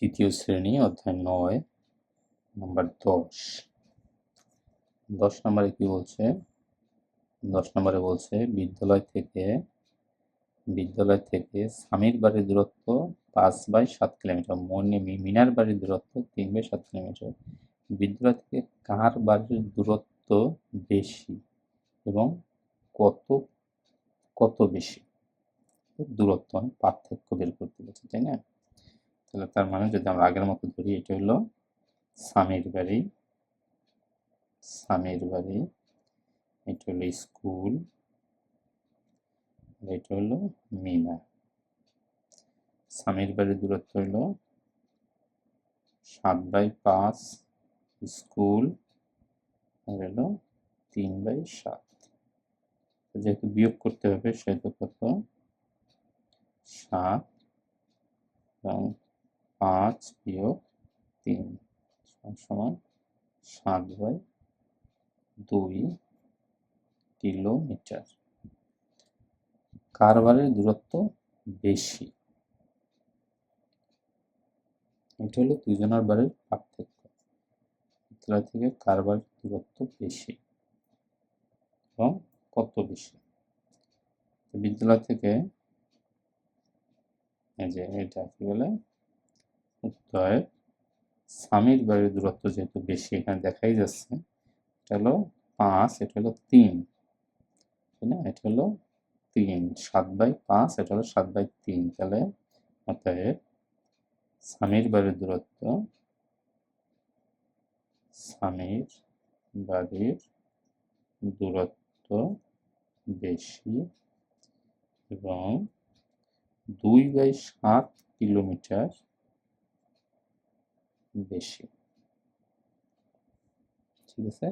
তৃতীয় শ্রেণী অধ্যায় ৯ নাম্বার 10 নম্বরে কি বলছে? 10 নম্বরে বলছে বিদ্যালয় থেকে স্বামীর বাড়ির দূরত্ব 5/7 কিলোমিটার, মিনার বাড়ির দূরত্ব 3/7 কিলোমিটার। বিদ্যালয় থেকে কার বাড়ির দূরত্ব বেশি এবং কত কত বেশি? দূরত্ব পার্থক্য বের করতে বলছে, তাই না? তাহলে তার মানে যদি আমরা আগের মতো ধরি, এটা হলো স্বামীর বাড়ি, এটা হলো স্কুল, এটা হলো মিনা। স্বামীর বাড়ির দূরত্ব হলো 7/5 স্কুল, আর হলো 3/7। যেহেতু বিয়োগ করতে হবে সেহেতু কত? 7 এবং 5 বিয়োগ 3 সমান 7/2 কিলোমিটার। কার বাড়ির দূরত্ব বেশি? এটা হলো দুজনের বাড়ির পার্থক্য। বিদ্যালয় থেকে কার বাড়ির দূরত্ব বেশি এবং কত বেশি? বিদ্যালয় থেকে এই যে এটা কি বলে, উত্তর স্বামীর বাড়ির দূরত্ব যেহেতু বেশি, এখানে দেখাই যাচ্ছে, এটা হলো 5, এটা হলো 3, তাই না? এটা হলো 3, 7/5, এটা হলো 7/3। তাহলে অতএব স্বামীর বাড়ির দূরত্ব বেশি এবং 2/7 কিলোমিটার বেশি। ঠিক আছে?